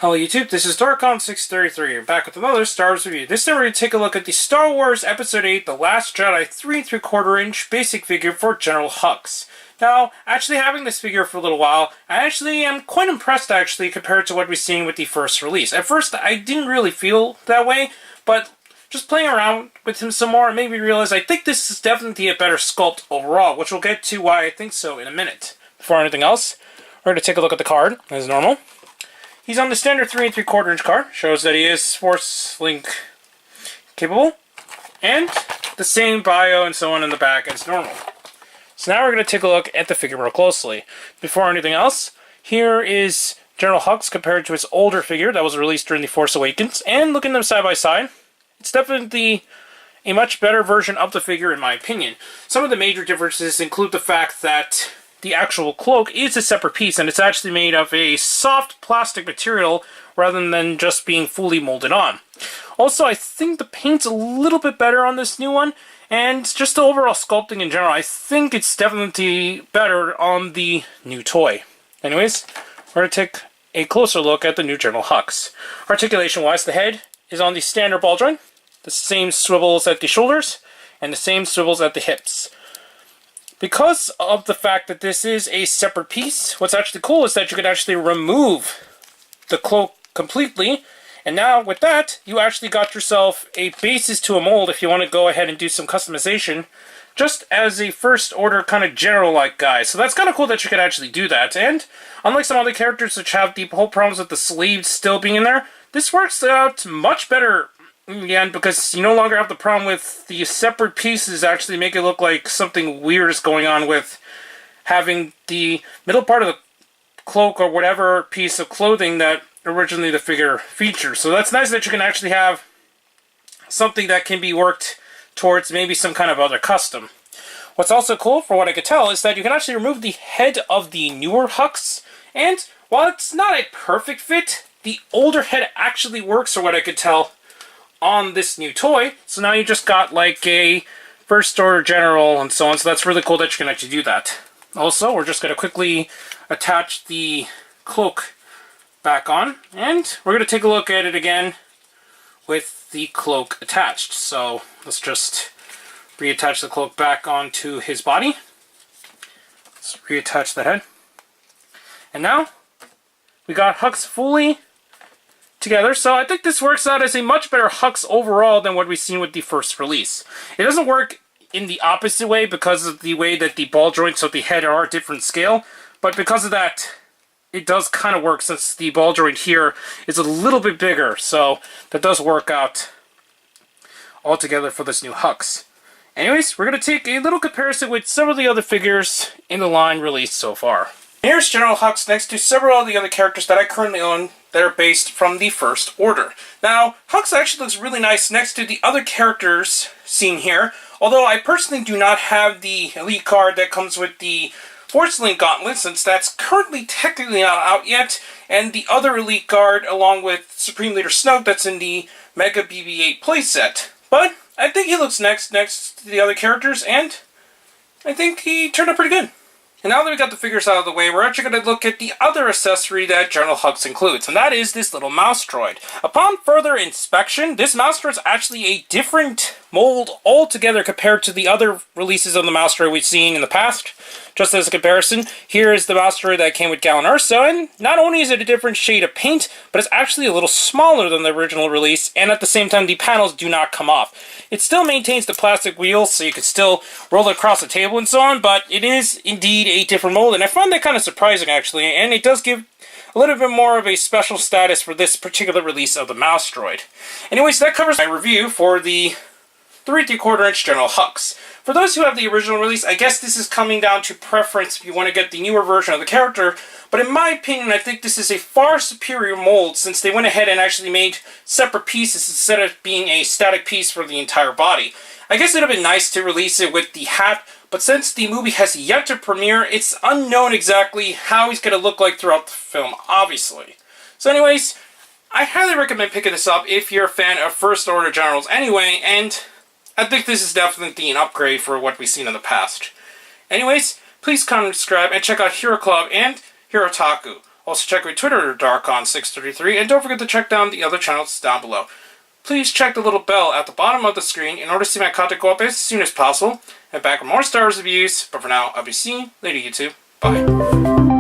Hello YouTube, this is Darkon633. I'm back with another Star Wars review. This time we're going to take a look at the Star Wars Episode VIII, The Last Jedi 3.75 inch basic figure for General Hux. Now, actually having this figure for a little while, I actually am quite impressed compared to what we've seen with the first release. At first, I didn't really feel that way, but just playing around with him some more made me realize I think this is definitely a better sculpt overall, which we'll get to why I think so in a minute. Before anything else, we're going to take a look at the card, as normal. He's on the standard 3.75 inch card, shows that he is Force Link capable, and the same bio and so on in the back as normal. So now we're going to take a look at the figure more closely. Before anything else, here is General Hux compared to his older figure that was released during the Force Awakens, and looking at them side by side, it's definitely a much better version of the figure in my opinion. Some of the major differences include the fact that the actual cloak is a separate piece, and it's actually made of a soft plastic material rather than just being fully molded on. Also, I think the paint's a little bit better on this new one, and just the overall sculpting in general, I think it's definitely better on the new toy. Anyways, we're going to take a closer look at the new General Hux. Articulation-wise, the head is on the standard ball joint, the same swivels at the shoulders, and the same swivels at the hips. Because of the fact that this is a separate piece, what's actually cool is that you can actually remove the cloak completely, and now with that, you actually got yourself a basis to a mold if you want to go ahead and do some customization, just as a first order kind of general-like guy. So that's kind of cool that you can actually do that, and unlike some other characters which have the whole problems with the sleeves still being in there, this works out much better in the end, because you no longer have the problem with the separate pieces actually make it look like something weird is going on with having the middle part of the cloak or whatever piece of clothing that originally the figure features. So that's nice that you can actually have something that can be worked towards maybe some kind of other custom. What's also cool, for what I could tell, is that you can actually remove the head of the newer Hux, and while it's not a perfect fit, the older head actually works, for what I could tell, on this new toy. So now you just got like a first order general and so on, so that's really cool that you can actually do that. Also, we're just going to quickly attach the cloak back on, and we're going to take a look at it again with the cloak attached. So let's just reattach the cloak back onto his body. Let's reattach the head. And now we got Hux fully together, so I think this works out as a much better Hux overall than what we've seen with the first release. It doesn't work in the opposite way because of the way that the ball joints of the head are a different scale, but because of that, it does kind of work since the ball joint here is a little bit bigger, so that does work out altogether for this new Hux. Anyways, we're going to take a little comparison with some of the other figures in the line released so far. Here's General Hux next to several of the other characters that I currently own that are based from the First Order. Now, Hux actually looks really nice next to the other characters seen here, although I personally do not have the Elite card that comes with the Force Link Gauntlet, since that's currently technically not out yet, and the other Elite card along with Supreme Leader Snoke that's in the Mega BB-8 playset. But I think he looks next to the other characters, and I think he turned out pretty good. And now that we got the figures out of the way, we're actually going to look at the other accessory that General Hux includes, and that is this little Mouse Droid. Upon further inspection, this Mouse Droid is actually a different mold altogether compared to the other releases of the Mouse Droid we've seen in the past. Just as a comparison, here is the Mouse Droid that came with Galen Erso, and not only is it a different shade of paint, but it's actually a little smaller than the original release, and at the same time the panels do not come off. It still maintains the plastic wheels, so you can still roll it across the table and so on, but it is indeed a different mold, and I find that kind of surprising actually, and it does give a little bit more of a special status for this particular release of the Mouse Droid. Anyways, that covers my review for the 3.75 inch General Hux. For those who have the original release, I guess this is coming down to preference if you want to get the newer version of the character, but in my opinion, I think this is a far superior mold since they went ahead and actually made separate pieces instead of being a static piece for the entire body. I guess it would have been nice to release it with the hat, but since the movie has yet to premiere, it's unknown exactly how he's going to look like throughout the film, obviously. So anyways, I highly recommend picking this up if you're a fan of First Order Generals anyway, and I think this is definitely an upgrade for what we've seen in the past. Anyways, please comment, subscribe, and check out Hero Club and Hero Taku. Also check my Twitter at Darkon633, and don't forget to check down the other channels down below. Please check the little bell at the bottom of the screen in order to see my content go up as soon as possible. And back with more Star Wars reviews, but for now, I'll be seeing you later, YouTube. Bye.